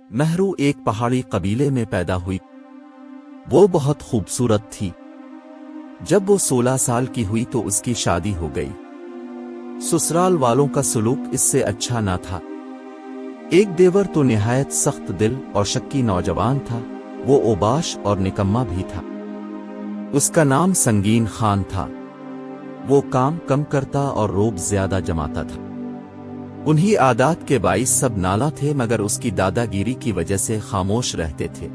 महरू एक पहाड़ी कबीले में पैदा हुई। वो बहुत खूबसूरत थी। जब वो 16 साल की हुई तो उसकी शादी हो गई। ससुराल वालों का सलूक इससे अच्छा ना था। एक देवर तो निहायत सख्त दिल और शक्की नौजवान था। वो ओबाश और निकम्मा भी था। उसका नाम संगीन खान था। वो काम कम करता और रोब ज्यादा जमाता था। उन्हीं आदात के बाइस सब नाला थे, मगर उसकी दादागिरी की वजह से खामोश रहते थे।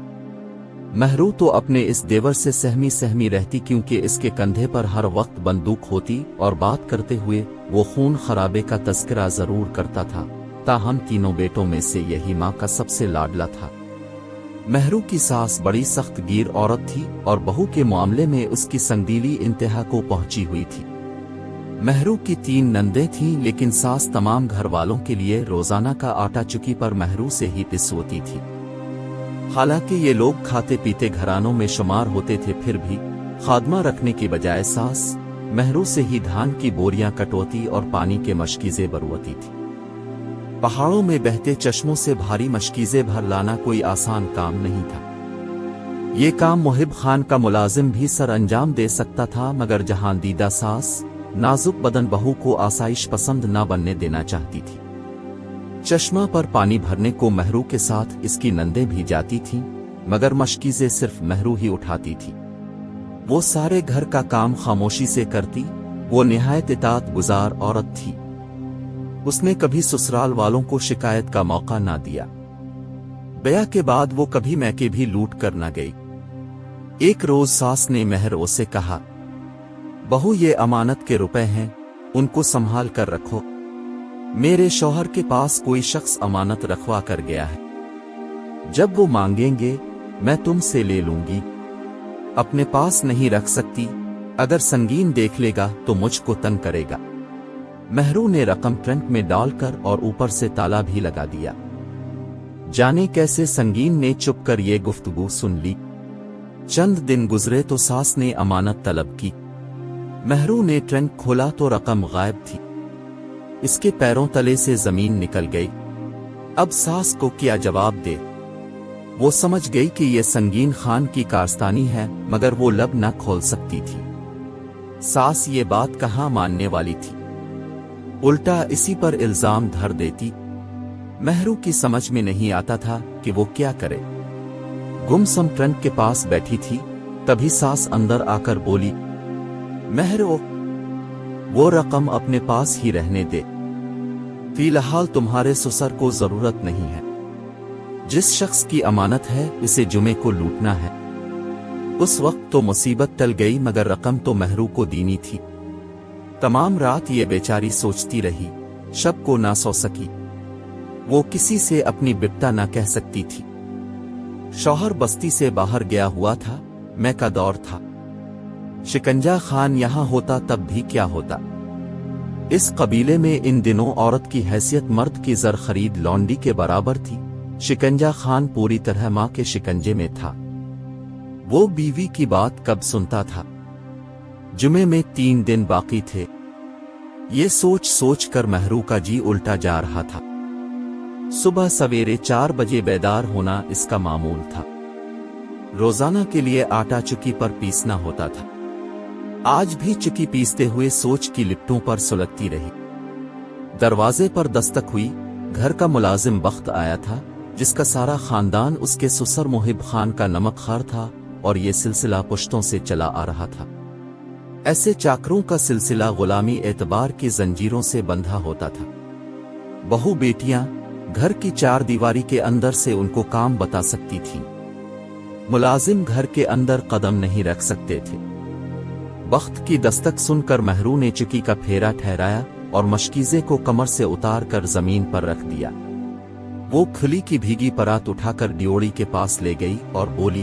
महरू तो अपने इस देवर से सहमी सहमी रहती, क्योंकि इसके कंधे पर हर वक्त बंदूक होती और बात करते हुए वो खून खराबे का तज़किरा जरूर करता था। ताहम तीनों बेटों में से यही माँ का सबसे लाडला था। महरू की सास बड़ी सख्त गिर औरत थी और बहू के मामले में उसकी संगीली इंतहा को पहुंची हुई थी। महरू की 3 नंदें थीं, लेकिन सास तमाम घर वालों के लिए रोजाना का आटा चुकी पर महरू से ही पिसवती थी। हालांकि ये लोग खाते पीते घरानों में शुमार होते थे, फिर भी खादमा रखने की बजाय सास महरू से ही धान की बोरियां कटोती और पानी के मशकीजे बरवती थी। पहाड़ों में बहते चश्मों से भारी मशकीजे भर लाना कोई आसान काम नहीं था। ये काम मुहिब खान का मुलाजिम भी सर अंजाम दे सकता था, मगर जहांदीदा सास नाजुक बदन बहू को आसाइश पसंद ना बनने देना चाहती थी। चश्मा पर पानी भरने को महरू के साथ इसकी नंदें भी जाती थीं, मगर मशकीज़े सिर्फ महरू ही उठाती थी। वो सारे घर का काम खामोशी से करती। वो निहायत इताअत गुजार औरत थी। उसने कभी ससुराल वालों को शिकायत का मौका ना दिया। ब्याह के बाद वो कभी मैके भी लूट कर न गई। एक रोज सास ने महरू से कहा, बहू ये अमानत के रुपए हैं, उनको संभाल कर रखो। मेरे शौहर के पास कोई शख्स अमानत रखवा कर गया है। जब वो मांगेंगे मैं तुमसे ले लूंगी। अपने पास नहीं रख सकती। अगर संगीन देख लेगा तो मुझको तंग करेगा। महरू ने रकम ट्रंक में डालकर और ऊपर से ताला भी लगा दिया। जाने कैसे संगीन ने चुप कर ये गुफ्तगू सुन ली। चंद दिन गुजरे तो सास ने अमानत तलब की। महरू ने ट्रंक खोला तो रकम गायब थी। इसके पैरों तले से जमीन निकल गई। अब सास को क्या जवाब दे। वो समझ गई कि यह संगीन खान की कारस्तानी है, मगर वो लब न खोल सकती थी। सास ये बात कहाँ मानने वाली थी, उल्टा इसी पर इल्जाम धर देती। महरू की समझ में नहीं आता था कि वो क्या करे। गुमसम ट्रंक के पास बैठी थी, तभी सास अंदर आकर बोली, महरू वो रकम अपने पास ही रहने दे। फिलहाल तुम्हारे ससुर को जरूरत नहीं है। जिस शख्स की अमानत है इसे जुमे को लूटना है। उस वक्त तो मुसीबत टल गई, मगर रकम तो महरू को दीनी थी। तमाम रात ये बेचारी सोचती रही। शब को ना सो सकी। वो किसी से अपनी बिपता ना कह सकती थी। शौहर बस्ती से बाहर गया हुआ था। मैं का दौर था। शिकंजा खान यहां होता तब भी क्या होता। इस कबीले में इन दिनों औरत की हैसियत मर्द की जर खरीद लौंडी के बराबर थी। शिकंजा खान पूरी तरह मां के शिकंजे में था। वो बीवी की बात कब सुनता था। जुमे में 3 दिन बाकी थे। ये सोच सोच कर महरू का जी उल्टा जा रहा था। सुबह सवेरे 4 बजे बेदार होना इसका मामूल था। रोजाना के लिए आटा चुकी पर पीसना होता था। आज भी चुकी पीसते हुए सोच की लिपटों पर सुलगती रही। दरवाजे पर दस्तक हुई। घर का मुलाजिम बख्त आया था, जिसका सारा खानदान उसके ससुर मुहिब खान का नमकखार था और ये सिलसिला पुश्तों से चला आ रहा था। ऐसे चाकरों का सिलसिला गुलामी एतबार की जंजीरों से बंधा होता था। बहू बेटियां घर की 4 दीवारी के अंदर से उनको काम बता सकती थीं। मुलाजिम घर के अंदर कदम नहीं रख सकते थे। बख्त की दस्तक सुनकर महरू ने चुकी का फेरा ठहराया और मशकीजे को कमर से उतार कर जमीन पर रख दिया। वो खुली की भीगी परात उठाकर ड्योड़ी के पास ले गई और बोली,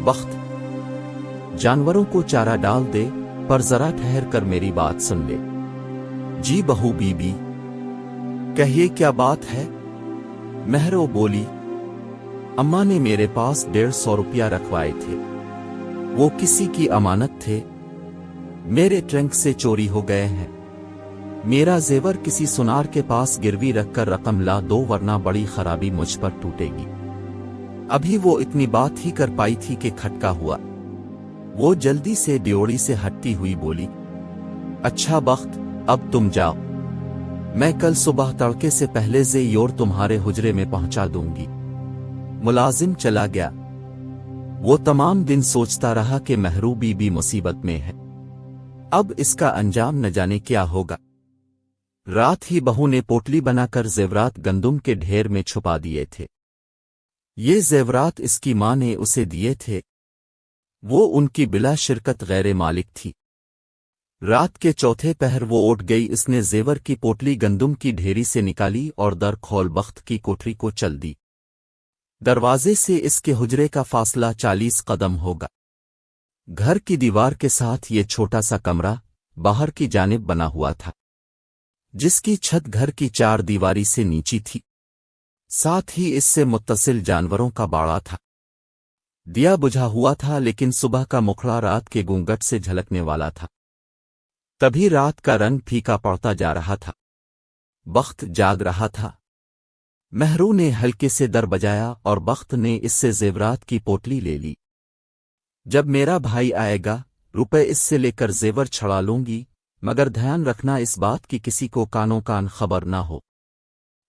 बख्त जानवरों को चारा डाल दे, पर जरा ठहर कर मेरी बात सुन ले। जी बहू बीबी, कहिए क्या बात है। महरू बोली, अम्मा ने मेरे पास 150 रुपया रखवाए थे। वो किसी की अमानत थे। मेरे ट्रंक से चोरी हो गए हैं। میرا زیور کسی سنار کے پاس گروی رکھ کر رقم لا دو ورنہ بڑی خرابی مجھ پر ٹوٹے گی۔ ابھی وہ اتنی بات ہی کر پائی تھی کہ کھٹکا ہوا۔ وہ جلدی سے ڈیوڑی سے ہٹتی ہوئی بولی، اچھا بخت، اب تم جاؤ، میں کل صبح تڑکے سے پہلے سے یور تمہارے حجرے میں پہنچا دوں گی۔ ملازم چلا گیا۔ وہ تمام دن سوچتا رہا کہ مہرو بی بی مصیبت میں ہے، اب اس کا انجام نہ جانے کیا ہوگا۔ رات ہی بہو نے پوٹلی بنا کر زیورات گندم کے ڈھیر میں چھپا دیے تھے۔ یہ زیورات اس کی ماں نے اسے دیے تھے، وہ ان کی بلا شرکت غیر مالک تھی۔ رات کے چوتھے پہر وہ اٹھ گئی، اس نے زیور کی پوٹلی گندم کی ڈھیری سے نکالی اور در کھول بخت کی کوٹری کو چل دی۔ دروازے سے اس کے حجرے کا فاصلہ 40 قدم ہوگا۔ گھر کی دیوار کے ساتھ یہ چھوٹا سا کمرہ باہر کی جانب بنا ہوا تھا، جس کی چھت گھر کی 4 دیواری سے نیچی تھی، ساتھ ہی اس سے متصل جانوروں کا باڑا تھا۔ دیا بجھا ہوا تھا لیکن صبح کا مکھڑا رات کے گونگٹ سے جھلکنے والا تھا۔ تبھی رات کا رنگ پھیکا پڑتا جا رہا تھا، بخت جاگ رہا تھا۔ مہرو نے ہلکے سے در بجایا اور بخت نے اس سے زیورات کی پوٹلی لے لی۔ جب میرا بھائی آئے گا، روپے اس سے لے کر زیور چھڑا لوں گی، مگر دھیان رکھنا اس بات کی کسی کو کانوں کان خبر نہ ہو۔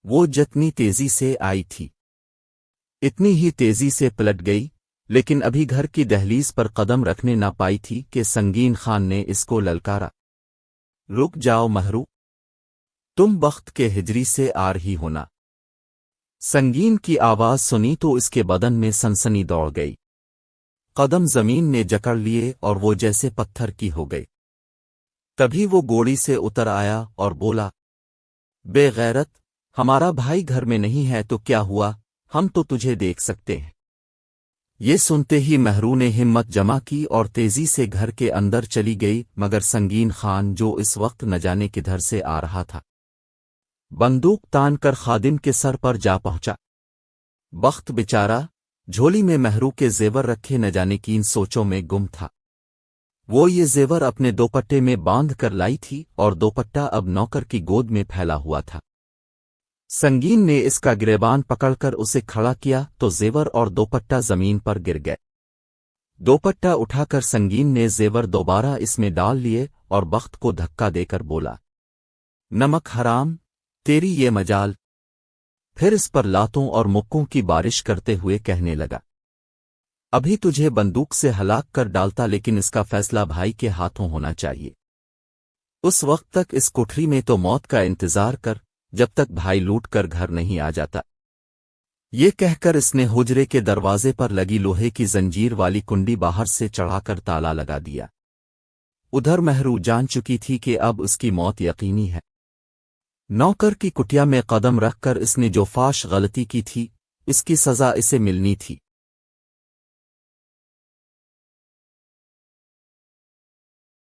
وہ جتنی تیزی سے آئی تھی اتنی ہی تیزی سے پلٹ گئی، لیکن ابھی گھر کی دہلیز پر قدم رکھنے نہ پائی تھی کہ سنگین خان نے اس کو للکارا، رک جاؤ مہرو، تم بخت کے ہجری سے آ رہی ہونا۔ سنگین کی آواز سنی تو اس کے بدن میں سنسنی دوڑ گئی، قدم زمین نے جکڑ لیے اور وہ جیسے پتھر کی ہو گئی۔ تبھی وہ گوڑی سے اتر آیا اور بولا، بے غیرت، ہمارا بھائی گھر میں نہیں ہے تو کیا ہوا، ہم تو تجھے دیکھ سکتے ہیں۔ یہ سنتے ہی مہرو نے ہمت جمع کی اور تیزی سے گھر کے اندر چلی گئی، مگر سنگین خان جو اس وقت نہ جانے کدھر سے آ رہا تھا، بندوق تان کر خادم کے سر پر جا پہنچا۔ بخت بیچارہ جھولی میں مہرو کے زیور رکھے نہ جانے کی ان سوچوں میں گم تھا۔ وہ یہ زیور اپنے دوپٹے میں باندھ کر لائی تھی اور دوپٹہ اب نوکر کی گود میں پھیلا ہوا تھا۔ سنگین نے اس کا گریبان پکڑ کر اسے کھڑا کیا تو زیور اور دوپٹہ زمین پر گر گئے۔ دوپٹہ اٹھا کر سنگین نے زیور دوبارہ اس میں ڈال لیے اور بخت کو دھکا دے کر بولا، نمک حرام، تیری یہ مجال۔ پھر اس پر لاتوں اور مکوں کی بارش کرتے ہوئے کہنے لگا، ابھی تجھے بندوق سے ہلاک کر ڈالتا لیکن اس کا فیصلہ بھائی کے ہاتھوں ہونا چاہیے۔ اس وقت تک اس کوٹری میں تو موت کا انتظار کر جب تک بھائی لوٹ کر گھر نہیں آ جاتا۔ یہ کہہ کر اس نے حجرے کے دروازے پر لگی لوہے کی زنجیر والی کنڈی باہر سے چڑھا کر تالا لگا دیا۔ ادھر مہرو جان چکی تھی کہ اب اس کی موت یقینی ہے۔ نوکر کی کٹیا میں قدم رکھ کر اس نے جو فاش غلطی کی تھی، اس کی سزا اسے ملنی تھی۔